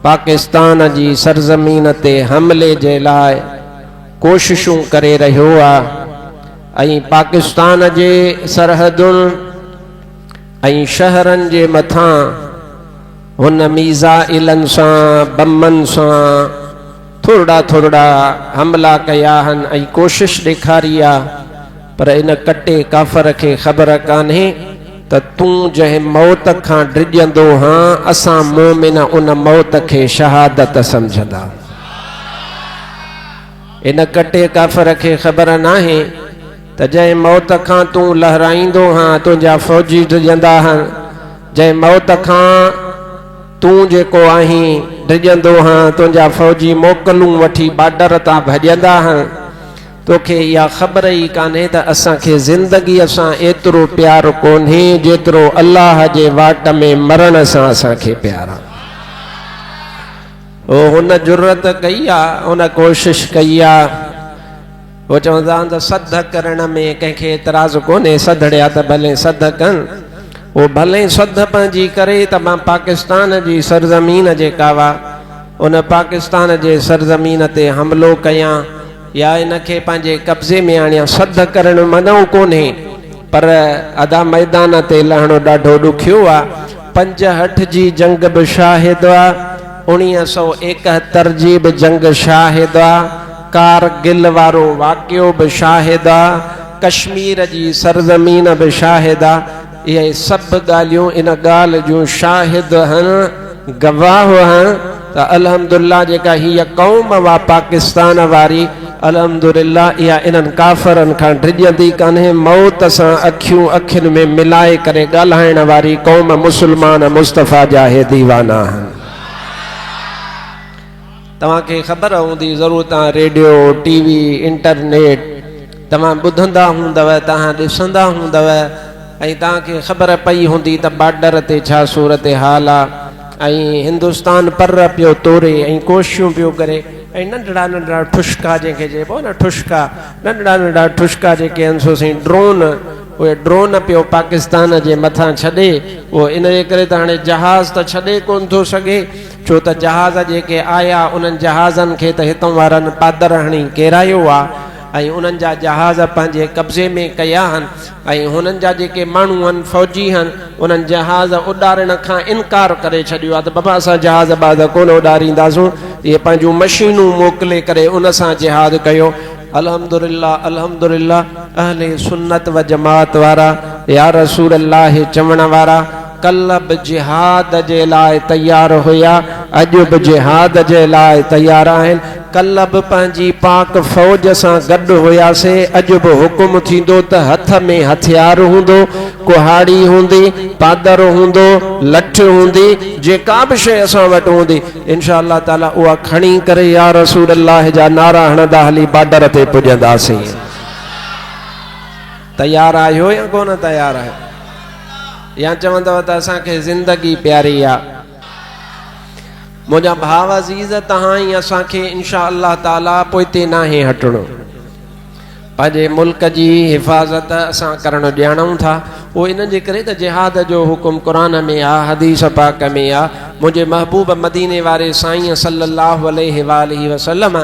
पाकिस्तान जी सरजमीन ते हमले जे लाइ कोशिशूं करे रहियो आहे। पाकिस्तान जे सरहदुनि ऐं शहरनि जे मथां हुन मीज़ाइलनि सां बमनि सां थोड़ा हमला कया आहिनि ऐं कोशिश ॾेखारी आहे। पर इन कटे काफ़र खे ख़बर कान्हे त तूं जंहिं मौत खां डिॼंदो हां असां मोमिन उन मौत खे शहादत सम्झंदा। इन कटे काफ़र खे ख़बर नाहे त जंहिं मौत खां तूं लहराईंदो हां तुंहिंजा फ़ौजी डिॼंदा आहिनि, जंहिं मौत खां तूं जेको आहीं डिॼंदो हां तुंहिंजा फ़ौजी मोकलूं वठी बार्डर तां भॼंदा आहिनि। तोखे इहा ख़बर ई कान्हे त असांखे ज़िंदगीअ सां एतिरो प्यारु कोन्हे जेतिरो अल्लाह जे वाट में मरण सां असांखे प्यारु आहे। हुन जुर्रत कई आहे, हुन कोशिश कई आहे। वो चवंदा आहिनि त सद करण में कंहिंखे एतिराज़ कोन्हे, सदड़िया त भले सद कनि। वो भले सद पंहिंजी करे त मां पाकिस्तान जी सरज़मीन जेका हुआ उन पाकिस्तान जे सरज़मीन ते हमलो कयां या इनखे पंहिंजे कब्ज़े में आणियां। सद करण मनो कोन्हे, पर अदा मैदान ते लहणो ॾाढो ॾुखियो आहे। 5/8 जी जंग बि शाहिद आहे, 1971 जी बि जंग शाहिद आहे, कारगिल वारो वाक़ियो बि शाहिद आहे, कश्मीर जी सरज़मीन बि शाहिद आहे। इहे सभु ॻाल्हियूं इन ॻाल्हि जूं शाहिद आहिनि, गवाह आहिनि त अल्हम्दुलिल्लाह जेका हीअ क़ौम वा पाकिस्तान वारी अल्हम्दुलिल्लाह इहा इन्हनि काफ़रनि खां डिॼंदी कान्हे। मौत सां अखियूं अखियुनि में मिलाए करे ॻाल्हाइण वारी क़ौम मुस्लमान मुस्तफ़ा जा हे दीवाना आहिनि। तव्हांखे ख़बर हूंदी ज़रूरु, तव्हां रेडियो टीवी इंटरनेट तव्हां ॿुधंदा हूंदव, तव्हां ॾिसंदा हूंदव ऐं तव्हांखे ख़बर पई हूंदी त बार्डर ते छा सूरत हाल आहे ऐं हिंदुस्तान पर पियो तोरे ऐं कोशिशूं पियो करे ऐं नंढड़ा ठुशका जंहिंखे चइबो न ठुशका, नंढड़ा ठुशका जेके आहिनि सो साईं ड्रोन, उहे ड्रोन पियो पाकिस्तान जे मथां छॾे। उहो इन जे करे त हाणे जहाज़ त छॾे कोन थो सघे, छो त जहाज़ जेके आया उन्हनि जहाज़नि खे त हितां वारनि पादर हणी केरायो आहे ऐं उन्हनि जा जहाज़ पंहिंजे कब्ज़े में कया आहिनि ऐं हुननि जा जेके माण्हू आहिनि फ़ौजी आहिनि उन्हनि जहाज़ उॾारण खां इनकार करे छॾियो आहे त बाबा असां जहाज़ बाज़ कोन उॾारींदासूं। इहे पंहिंजूं मशीनूं मोकिले करे उन सां जिहाद कयो। अल्हम्दुलिल्लाह अल्हम्दुलिल्लाह अहले सुन्नत व जमात वारा या रसूल अल्लाह चवण वारा कल बि जिहाद जे लाइ तयार हुया, अॼु बि जिहाद जे लाइ तयार आहिनि। कल बि पंहिंजी पाक फ़ौज सां गॾु हुयासीं, अॼु बि हुकुम थींदो त हथ में हथियार हूंदो, कुहाड़ी हूंदी, पादर हूंदो, लठ हूंदी, जेका बि शइ असां वटि हूंदी इंशा अल्लाह ताला उहा खणी करे या रसूल अल्लाह जा नारा हणंदा हली बार्डर ते पुॼंदासीं। तयार आहियो या कोन तयार आहियो? या चवंदव त असांखे ज़िंदगी प्यारी आहे? मुंहिंजा भाव अज़ीज़, तव्हां ई असांखे इंशा अल्लाह ताला पोइते नाहे हटणो। पंहिंजे मुल्क जी हिफ़ाज़त असां करणु ॼाणूं था। उहो इन जे करे त जिहाद जो हुकुम क़ुरान में आहे, हदीस पाक में आहे। मुंहिंजे महबूब मदीने वारे साईं सल्लल्लाहु अलैहि वसल्लम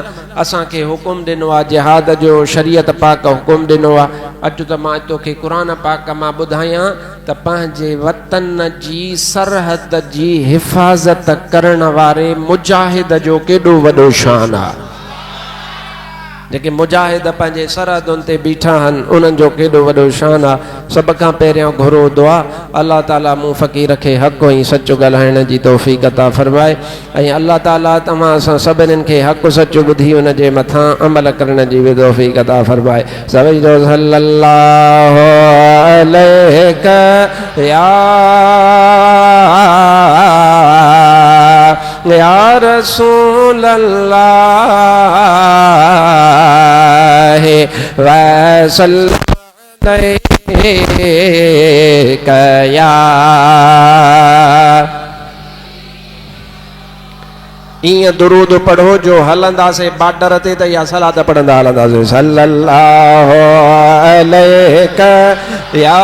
असांखे हुकुम ॾिनो आहे जिहाद जो, शरीयत पाक हुकुम ॾिनो आहे। अॼु त मां तोखे क़ुरान पाक मां ॿुधायां त पंहिंजे वतन जी सरहद जी हिफ़ाज़त करण वारे मुजाहिद जो केॾो वॾो शान आहे। जेके मुजाहिद पंहिंजे सरहदुनि ते बीठा आहिनि उन्हनि जो केॾो वॾो शान आहे। सभ खां पहिरियों घुरो दुआ, अल्लाह ताला मूं फ़क़ीर खे हक़ ऐं सचो ॻाल्हाइण जी तौफ़ीक़ अता फ़रमाए ऐं अल्लाह ताला तव्हां असां सभिनीनि खे हक़ सचो ॿुधी उन जे मथां अमल करण जी बि तौफ़ीक़ अता फ़रमाए। सभई सल्लल्लाहु अलैहि या रसूल अल्लाह वसल्लम। ईअं दुरूद पढ़ो जो हलंदासीं बार्डर ते त इहा सलात पढ़ंदा हलंदासीं। सल्लल्लाहु अलैहि या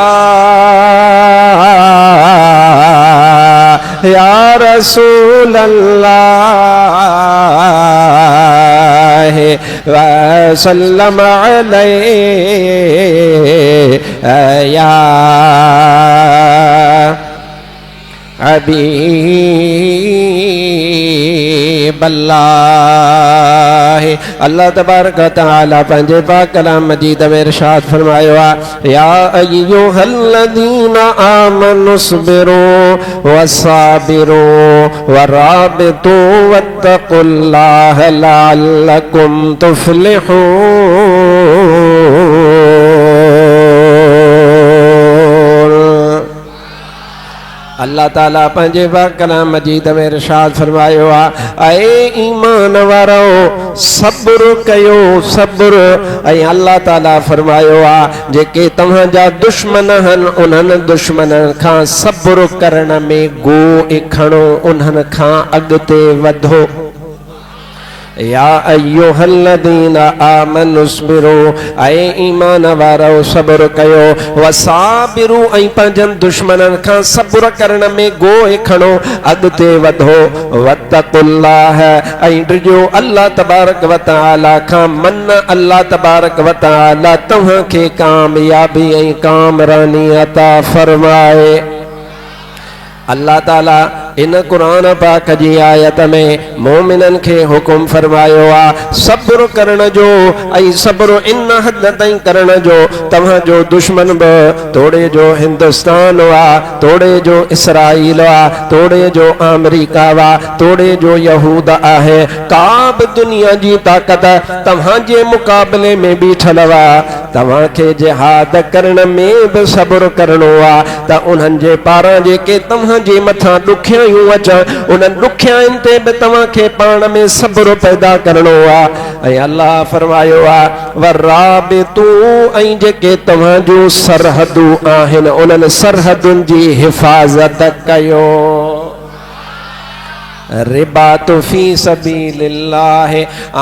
या रसूल अल्लाह व सल्लम अलैहि या हबीब अल्लाह। अल्लाह तबारक व तआला पंहिंजे पाक कलाम मजीद में इरशाद फरमायो आहे या अय्युहल्लज़ीना आमनुस्बिरू वसाबिरू वराबितू वत्तकुल्लाह लअल्लकुम तुफ्लिहून। अल्लाह ताला पंहिंजे पाक कलाम मजीद में इरशाद फरमायो आहे ऐ ईमान वारो सब्र कयो सब्र। ऐं अल्लाह ताला फरमायो आहे जेके तव्हांजा दुश्मन आहिनि उन्हनि दुश्मननि खां सब्र करण में गोह खणो, उन्हनि खां अॻिते वधो। या अय्युहल्लज़ीना आमनुस्बिरू ऐ ईमान वारो सब्र कयो वसाबिरू ऐं पंहिंजनि दुश्मननि खां सब्र करण में गोह खणो, अॻिते वधो। वत्तकुल्लाह ऐं ॾिजो अल्लाह तबारक व तआला खां मन, अल्लाह तबारक व तआला तव्हांखे कामयाबी ऐं कामरानी अता फरमाए। अल्लाह ताला इन कुरान पाक जी आयत में मोमिनन के हुकुम फरमायो आ सब्र करण जो, ऐं सब्र इन हद ताईं करण जो तव्हां जो दुश्मन बि तोड़े जो हिंदुस्तान वा, तोड़े जो इसराइल वा, तोड़े जो अमेरिका वा, तोड़े जो यहूद आहे। का बि दुनिया जी ताकत तव्हां जे मुकाबले में बीठल वा, तव्हां के जिहाद करण में बि सब्र करणो आ त उन्हनि जे पारां जेके तव्हां जे मथां ॾुखियायूं अचनि उन्हनि ॾुखियाईनि ते बि तव्हांखे पाण में सब्र पैदा करणो आहे। ऐं अल्लाह फरमायो आहे वराबितू ऐं जेके तव्हां जूं सरहदूं आहिनि उन्हनि सरहदुनि जी हिफ़ाज़त कयो। रिबात फी सबीलिल्लाह।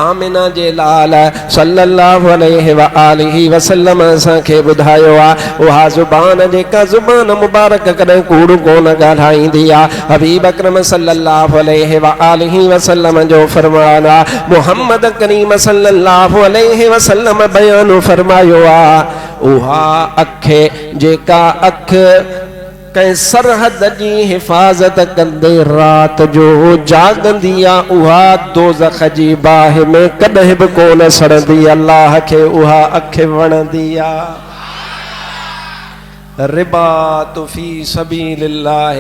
आमिना जे लाल सल्लल्लाहु अलैहि व आलिहि वसल्लम असांखे ॿुधायो आहे उहा ज़ुबान जेका ज़ुबान मुबारक कॾहिं कूड़ कोन ॻाल्हाईंदी आहे। हबीब अकरम सल्लल्लाहु अलैहि व आलिहि वसल्लम जो फरमान आहे, मुहम्मद करीम सल्लल्लाहु अलैहि वसल्लम बयान फरमायो आहे उहा अख जेका अख कंहिं सरहद जी हिफ़ाज़त कंदे रात जो जागंदी आहे उहा दोज़ख जी बाह में कॾहिं बि कोन सड़ंदी। अल्लाह खे उहा अख वणंदी आहे। रिबात फी सबीलिल्लाह।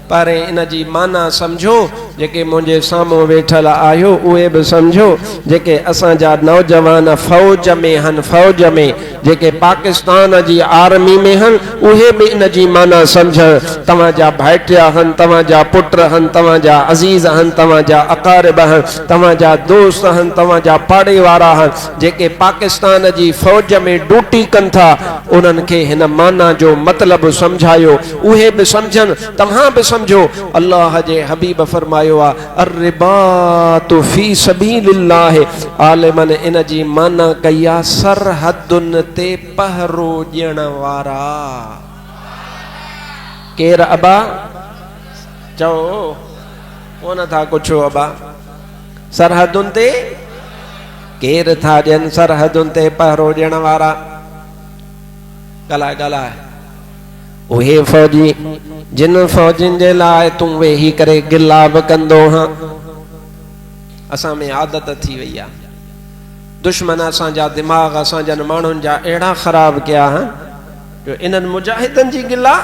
पर इन जी माना सम्झो, जेके मुंहिंजे साम्हूं वेठल आहियो उहे बि सम्झो, जेके असांजा नौजवान फ़ौज में आहिनि, फ़ौज में जेके पाकिस्तान जी आर्मी में आहिनि उहे बि इन जी माना सम्झनि। तव्हांजा भाइटिया आहिनि, तव्हांजा पुट आहिनि, तव्हांजा अज़ीज़ आहिनि, तव्हांजा अक़ारिब आहिनि, तव्हांजा दोस्त आहिनि, तव्हांजा पाड़े वारा आहिनि जेके पाकिस्तान जी फ़ौज में ड्यूटी कनि था, उन्हनि खे हिन माना जो मतिलबु सम्झायो, उहे बि सम्झनि, तव्हां बि समझो। अल्लाह जे हबीब फरमायो आहे अर्रिबातु फी सबीलिल्लाह। आलिमन इन जी माना कई आहे सरहदुनि ते पहरो ॾियण वारा। केर अबा चओ कोन था कुझु अबा। सरहदुनि ते केर था ॾियनि, सरहदुनि ते पहरो ॾियण वारा। ॻाल्हाए ॻाल्हाए। उहे फ़ौजी जिन फ़ौजियुनि जे लाइ तूं वेही करे गिला बि कंदो हां। असां में आदत थी वई आहे, दुश्मन असांजा दिमाग़ असांजनि माण्हुनि जा अहिड़ा ख़राब कया आहिनि जो इन्हनि मुजाहिदनि जी गिला।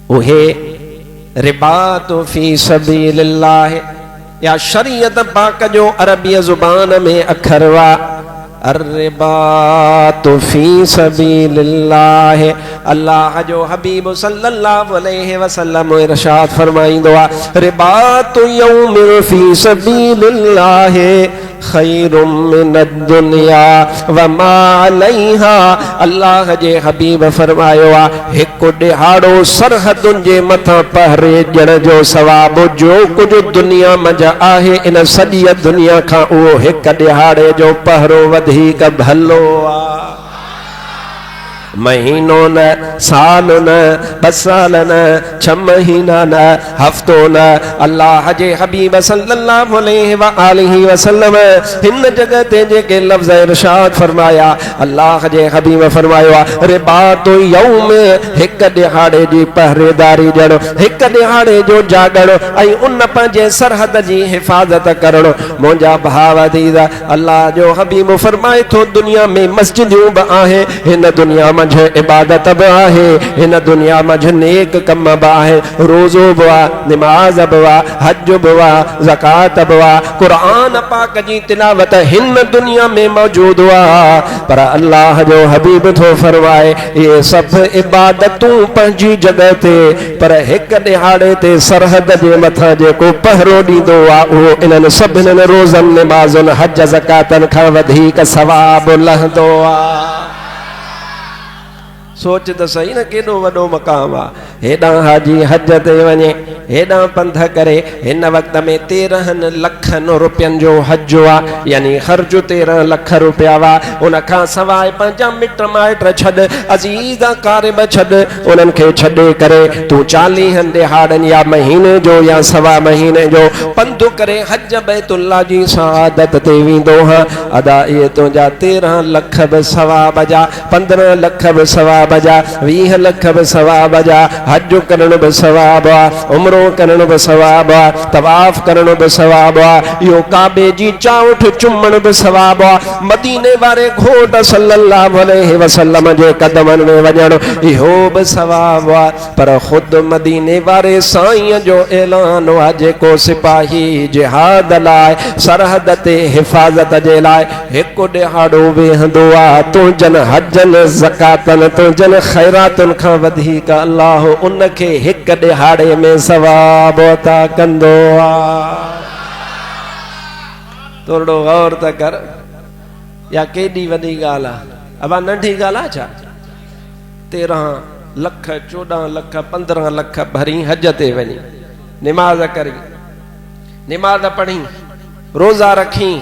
उहे रिबात फी सबीलिल्लाह या शरीयत पाक जो अरबी ज़ुबान में अखर वा अर्रिबातु फी सबीलिल्लाह। अल्लाह जो हबीब सल्लल्लाहु अलैहि वसल्लम इरशाद फरमाईंदो आहे रिबातु यौमिन फी सबीलिल्लाह खैरुम मिनद दुनिया व मा अलैहा। अल्लाह जे हबीब फरमायो आहे हिकु ॾिहाड़ो सरहदुनि जे मथां पहरे ॾियण जो सवाबु जो कुझु दुनिया मंझि आहे इन सॼी दुनिया खां उहो हिकु ॾिहाड़े जो पहरो वधीक भलो आहे। महीनों न, साल न, 2 साल न, 6 महीना न, हफ्तों न, अल्लाह जे हबीब सल्लल्लाहु अलैहि वसल्लम हिन जगह ते जेके लफ्ज़ इरशाद फरमाया, अल्लाह जे हबीब फरमायो रिबातो यौम, हिक दिहाड़े जी पहरेदारी ॾियणो, हिक दिहाड़े जो जागणो ऐं उन पंहिंजे सरहद जी हिफ़ाज़त करणो। मुंहिंजा भाव अज़ीज़, अल्लाह जो हबीब फरमाए थो दुनिया में मस्जिदूं बि आहे, हिन दुनिया में इबादत भी आहे, इन दुनिया में नेक कम भी आहे, रोज़ो भी आहे, नमाज भी आहे, हज भी आहे, ज़कात भी आहे, कुरान पाक जी तिलावत हिन दुनिया में मौजूद आहे। पर अल्लाह जो हबीब थो फरमाए ये सब इबादतूं पंहिंजी जगह ते, पर हिक दिहाड़े ते सरहद जे मथां जेको पहरो ॾींदो आहे उहो इन्हनि सभिनी रोज़नि, नमाज़ुनि, हज, ज़कातनि खां वधीक सवाब लहंदो आहे। सोच तो सही न केॾो वॾो मक़ाम आहे। हेॾां हाजी हज ते वञे, हेॾां पंध करे, हिन वक़्त में 13 लखनि रुपयनि जो हज आहे, यानी ख़र्च 13 लख रुपया हुआ। उन खां सवाइ पंहिंजा मिट माइट छॾ, अज़ीज़ क़ारिब छॾ, उन्हनि खे छॾे करे तूं 40 दिहाड़नि या महीने जो या सवा महीने जो पंधु करे हज बैतुल्लाह जी सआदत ते वेंदो हा। अदा इहे तुंहिंजा 13 लख बि सवाब जा, 15 लख बि सवाब जा, 20 लख बि सवाब जा, हज करण बि सवाब आहे, उमरो करण बि सवाब आहे, तवाफ करण बि सवाब आहे, इहो काबे जी चाउठ चुमण बि सवाब आहे, मदीने वारे घोट सल्लल्लाहु अलैहि वसल्लम जे कदमनि में वञण इहो बि सवाब आहे। पर ख़ुदि मदीने वारे साईं जो ऐलान आहे जेको सिपाही जिहाद लाइ सरहद ते हिफ़ाज़त जे लाइ हिकु ॾिहाड़ो वेहंदो आहे, तुंहिंजनि हजनि, ज़कातनि, तुंहिंजनि ख़ैरातुनि खां वधीक अल्लाह उनखे हिक दिहाड़े में सवाब अता कंदो आहे। थोरो गौर त कर, या केॾी वॾी ॻाल्हि आहे, अबा नंढी ॻाल्हि आहे छा? 13 लख, 14 लख, 15 लख भरी हज ते वञी, निमाज़ करी, निमाज़ पढ़ी, रोज़ा रखी,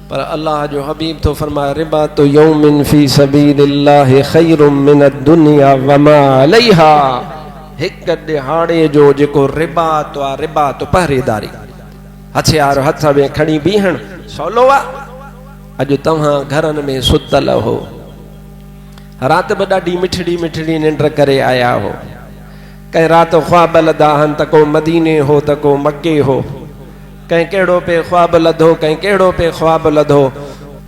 पर अल्लाह जो हबीब तो फरमाए रिबातु यौमिन फी सबीलिल्लाहि खैरुम मिनद दुनिया वमा अलैहा। हिक दिहाड़े जो जेको रिबात आहे, रिबात पहरेदारी, हथियार हथ में खणी बीहण सवलो आहे। अॼु तव्हां घरनि में सुतल हो, रात बि ॾाढी मिठड़ी मिठड़ी निंड करे आया हो, कंहिं राति ख्वाब लधा आहिनि त को मदीने हो त को मके हो, कहीं कहिड़ो पे ख्वाब लधो, कहीं कहिड़ो पे ख्वाब लधो।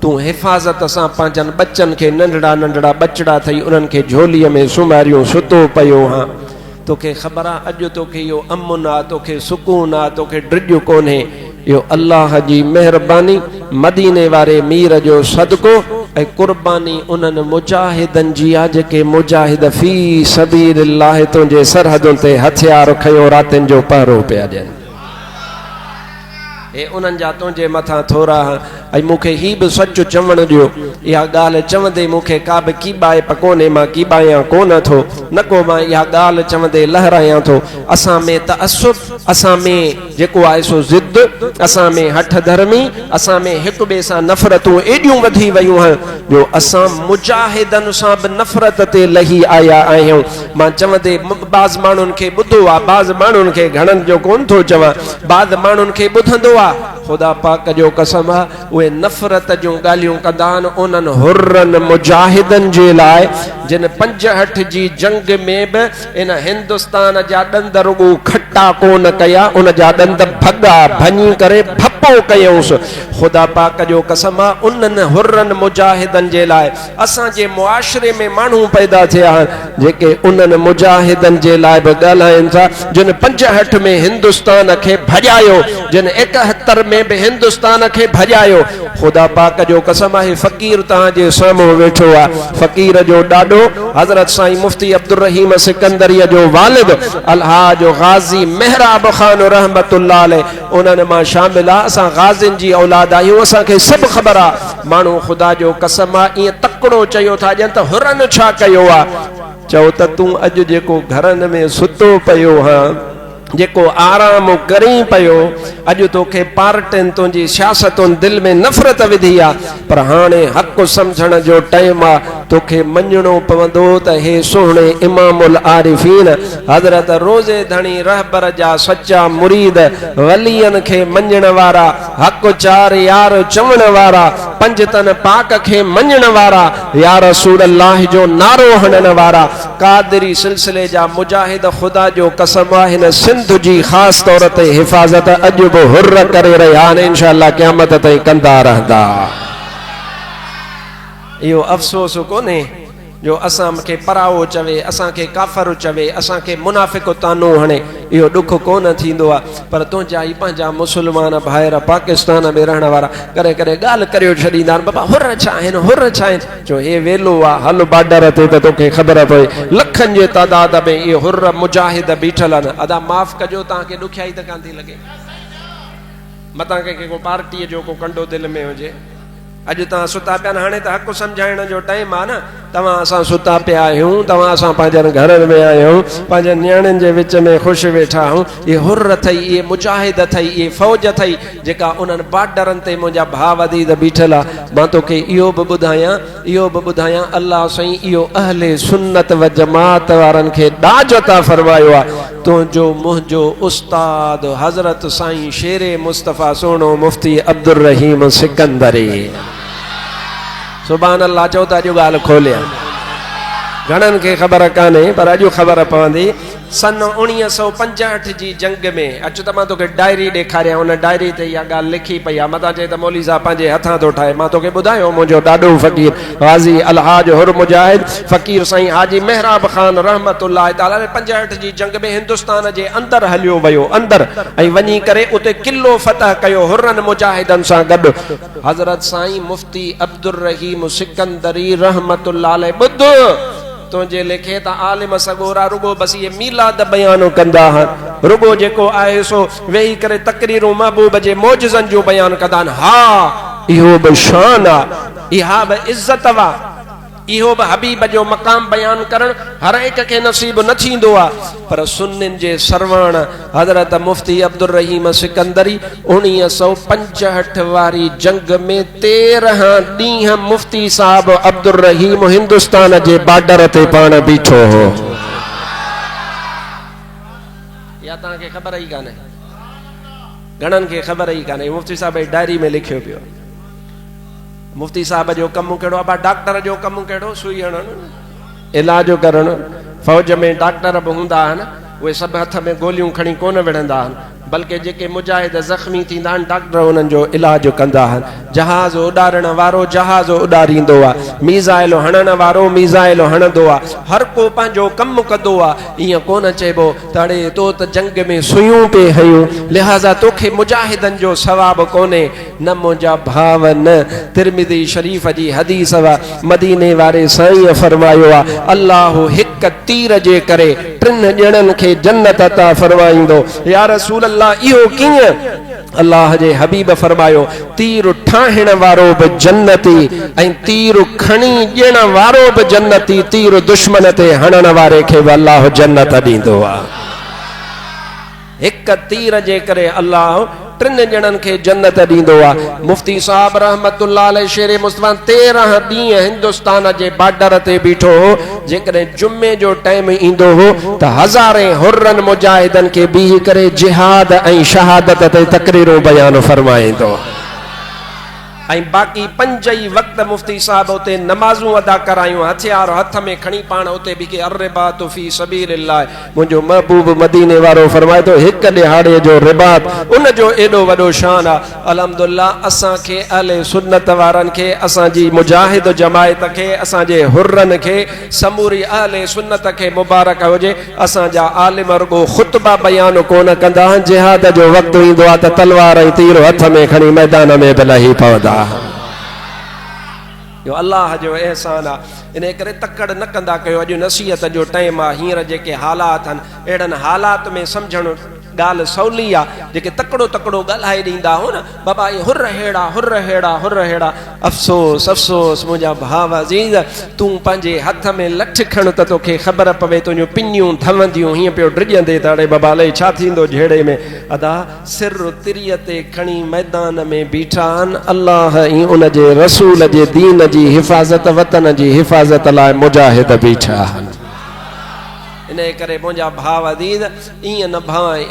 तूं हिफ़ाज़त सां पंहिंजनि बच्चनि खे, नंढड़ा नंढड़ा बचड़ा थई उन्हनि खे झोलीअ में सुम्हारियूं, सुतो पियो हाँ। तोखे ख़बर आहे अॼु तोखे इहो अमुन आहे, तोखे सुकून आहे, तोखे ड्रिज कोन्हे, इहो अल्लाह जी महिरबानी, मदीने वारे मीर जो सदको ऐं कुर्बानी उन्हनि मुजाहिदनि जी आहे जेके मुजाहिद फी सबीलिल्लाह तुंहिंजे सरहदुनि ते हथियार खयो रातिनि जो पहरो पिया ॾियनि। ए उन्हनि जा तुंहिंजे मथां थोरा। ऐं मूंखे ही बि सच चवण ॾियो, इहा ॻाल्हि चवंदे मूंखे का बि कीबाए कोन्हे, मां कीबायां कोन थो, न को मां इहा ॻाल्हि चवंदे लहरायां थो। असां में तअस्सुब, असां में जेको आहे सो ज़िद, असां में हठ धर्मी, असां में हिक ॿिए सां नफ़रतूं एॾियूं वधी वियूं आहिनि जो असां मुजाहिदनि सां बि नफ़रत ते लही आया आहियूं। मां चवंदे बाज़ माण्हुनि खे ॿुधो आहे, बाज़ माण्हुनि खे, घणनि जो कोन थो चवां, बाज़ माण्हुनि खे ॿुधंदो आहे, ख़ुदा पाक जो कसम आहे उहे नफ़रत जूं ॻाल्हियूं कंदा आहिनि उन्हनि हुर्रनि मुजाहिदनि जे लाइ जिन 5 जी जंग में बि इन हिंदुस्तान जा ॾंद रुॻो खटा कोन कया, उन जा ॾंद भॻा भञी करे भपो कयूंसि। ख़ुदा पाक जो कसम आहे उन्हनि हुर्रनि मुजाहिदनि जे लाइ असांजे मुआशिरे में माण्हू पैदा थिया आहिनि जेके उन्हनि मुजाहिदनि जे लाइ बि ॻाल्हाइनि था, जिन 65 में हिंदुस्तान खे भॼायो, जिन 71 में बि हिंदुस्तान खे भॼायो। ख़ुदा पाक जो कसम आहे फ़क़ीर तव्हांजे साम्हूं वेठो आहे, फ़क़ीर जो ॾाॾो हज़रत साईं मुफ्ती अब्दुर रहीम सिकंदरीअ जो वालिद अलहाज गाज़ी मेहराब ख़ान रहमतुल्लाह अलैह उन्हनि मां शामिल आहे। असां गाज़ियुनि जी औलाद आहियूं, असांखे सभु ख़बर आहे। माण्हू ख़ुदा जो कसम आहे ईअं तकिड़ो चयो था ॼण त हुरनि छा कयो आहे। चओ त तूं अॼु जेको घरनि में सुतो पियो हाँ, जेको आराम करी पियो, अॼु तोखे पार्टियुनि तुंहिंजी सियासतुनि दिलि में नफ़रत विधी आहे, पर हाणे हक़ सम्झण जो टाइम आहे। तोखे मञणो पवंदो त हे सोहणे इमामुल आरिफीन हज़रत रोज़े धणी रहबर जा सच्चा मुरीद वलियन खे मञण वारा हक़ चार यार चवण वारा पंजतन पाक खे मञण वारा या रसूल अल्लाह जो नारो हणण वारा कादरी सिलसिले जा मुजाहिद खुदा जो कसम आहे न सिंध जी ख़ास तौर ते हिफ़ाज़त अॼु बि हुर्र करे रहिया आहिनि इंशाअल्लाह क़यामत ताईं कंदा रहंदा। इहो अफ़सोस कोन्हे जो असां खे पराओ चवे, असां खे काफ़र चवे, असां खे मुनाफ़िक़ तानो हणे, इहो ॾुख कोन थींदो आहे। पर तुंहिंजा ई पंहिंजा मुस्लमान भाइर पाकिस्तान में रहण वारा करे करे ॻाल्हि करे छॾींदा आहिनि, बाबा हुर छा आहिनि, हुर छा आहिनि। जो हे वेलो आहे, हल बॉर्डर ते त तोखे ख़बर पए लखनि जे तादाद में इहे हुर मुजाहिद बीठल आहिनि। अदा माफ़ कजो, तव्हांखे ॾुखियाई त कान थी लॻे, मतां कंहिंखे को पार्टीअ जो को कंडो दिलि में हुजे। अॼु तव्हां सुता पिया, हाणे त हक़ सम्झाइण जो टाइम आहे न। तव्हां असां सुता पिया आहियूं, तव्हां असां पंहिंजनि घरनि में आहियूं, पंहिंजनि नियाणियुनि जे विच में ख़ुशि वेठा आहियूं। इहे हुर अथई, इहे मुजाहिद अथई, इहे फ़ौज अथई जेका उन्हनि बॉर्डरनि ते मुंहिंजा भाउ अदीद बीठल आहे। मां तोखे इहो बि ॿुधायां अल्लाह साईं इहो अहले सुन्नत व जमात वारनि खे ॾाज अता फरमायो आहे। तुंहिंजो मुंहिंजो उस्ताद हज़रत साईं शेरे मुस्तफ़ा सोनो मुफ्ती अब्दुल रहीम सिकंदरी। सुभान अल्लाह चओ त अॼु ॻाल्हि खोलिया। घणनि खे ख़बर कान्हे पर अॼु ख़बर पवंदी। सन 1965 जी जंग में अचु त मां तोखे डायरी ॾेखारियां, उन डायरी ते इहा ॻाल्हि लिखी पई आहे। मतां चए त मौली साहब पंहिंजे हथां थो ठाहे। मां तोखे ॿुधायो मुंहिंजो ॾाढो फ़क़ीर ग़ाज़ी अलहाज हुर मुजाहिद फ़क़ीर साईं हाजी मेहराब ख़ान रहमतुल्लाह ताला 65 जी जंग में हिंदुस्तान जे अंदरि हलियो वियो, अंदरि, ऐं वञी करे उते किलो फ़तह कयो हुरनि मुजाहिदनि सां गॾु। हज़रत साईं मुफ्ती अब्दुल रहीम सिकंदरी रहमतुल्लाह अलैह ॿुध तुंहिंजे लेखे त आलिम सगोरा रुगो बस ये मीलाद बयान कंदा आहिनि, रुगो जेको आहे सो वेही करे तकरीरूं महबूब जे मौजज़नि जो बयान कंदा आहिनि। हा इहो बि शान आहे, इहा बि इज़त आहे, इहो बि हबीब जो मक़ाम बयान करण हर हिक खे नसीब न थींदो आहे। पर सुन्निन जे सरवण हज़रत मुफ्ती अब्दुल रहीम सिकंदरी 1965 वारी जंग में 13 ॾींहं मुफ्ती साहब अब्दुल रहीम हिंदुस्तान जे बॉर्डर ते पाण बीठो हो। या तव्हांखे ख़बर ई कान्हे, घणनि खे ख़बर ई कान्हे। मुफ्ती साहब जी डायरी में लिखियो पियो। मुफ्ती साहब जो कमु कहिड़ो आहे? डॉक्टर जो कमु कहिड़ो? सुई हणणु, इलाज करणु। फ़ौज में डॉक्टर बि हूंदा आहिनि, उहे सभु हथ में गोलियूं खणी कोन विढ़ंदा आहिनि, बल्कि जेके मुजाहिद ज़ख़्मी थींदा आहिनि डॉक्टर उन्हनि जो इलाज कंदा आहिनि। जहाज़ उॾारण वारो जहाज़ उॾारींदो आहे, मीज़ाइल हणण वारो मीज़ाइल हणंदो आहे, हर को पंहिंजो कमु कंदो आहे। ईअं कोन चइबो त अड़े तो त जंग में सुयूं पे हयूं लिहाज़ा तोखे मुजाहिदनि जो सवाबु कोन्हे। न मुंहिंजा भाव न। तिरमिज़ी शरीफ़ जी हदीस आहे, मदीने वारे साईं फरमायो आहे अल्लाह हिक तीर जे करे 3 ॼणनि खे जन्नत अता फरमाईंदो। या रसूल अल्लाह इहो कीअं? अल्लाह जे हबीब फरमायो तीर ठाहिण वारो बि जन्नती ऐं तीर खणी ॾियण वारो बि जन्नती, तीर दुश्मन ते हणण वारे खे बि अल्लाह जन्नत ॾींदो आहे। हिक तीर जे करे अल्लाह 3 ॼणनि खे जन्नत ॾींदो आहे। मुफ्ती साहब रहमतुल्लाह अलैह शेरे मुस्तफ़ा 13 ॾींहं हिंदुस्तान जे बॉर्डर ते बीठो हो। जेकॾहिं जुमे जो टाइम ईंदो हो त हज़ारे हुर्रनि मुजाहिदनि खे बीही करे जिहाद ऐं शहादत ते तकरीरूं बयान फरमाईंदो। ऐं बाक़ी 5 ई वक़्त मुफ्ती साहब उते नमाज़ूं अदा करायूं, हथियार हथ में खणी पाण उते बीहे। अर्रिबात फी सबीलिल्लाह, मुंहिंजो महबूब मदीने वारो फरमाए थो हिक ॾिहाड़े जो रिबात उन जो एॾो वॾो शान आहे। अल्हम्दुलिल्लाह असांखे अहले सुन्नत वारनि खे, असांजी मुजाहिद जमायत खे, असांजे हुर्रनि खे, समूरी अहले सुन्नत खे मुबारक हुजे। असांजा आलिम रुगो ख़ुतबा बयान कोन कंदा आहिनि, जिहाद जो वक़्तु ईंदो आहे त तलवार ऐं तीर हथ में खणी मैदान में बि लही पवंदा। जो अल्लाह जो एहसान आहे। इन करे तकड़ न कंदा कयो। अॼु नसीहत जो टाइम आहे। हींअर जेके हालात आहिनि अहिड़नि हालात में सम्झणु ॻाल्हि सवली आहे जेके तकड़ो तकड़ो ॻाल्हाए ॾींदा हो न बाबा ये हुर हेड़ा हुर हेड़ा हुर हेड़ा अफ़सोस अफ़सोस मुंहिंजा भाउ अज़ीज़ तूं पंहिंजे हथ में लठ खण त तोखे ख़बर पवे तुंहिंजूं पिनियूं धवंदियूं हीअं पियो ड्रिजंदे त अड़े बाबा अलाए छा थींदो जहिड़े में अदा सिर तिरीअ ते खणी मैदान में बीठा आहिनि अल्लाह ऐं उन जे रसूल जे दीन जी हिफ़ाज़त वतन जी हिफ़ाज़त लाइ मुजाहिद बीठा आहिनि इन करे मुंहिंजा भाउ अज़ीज़ ईअं न भाए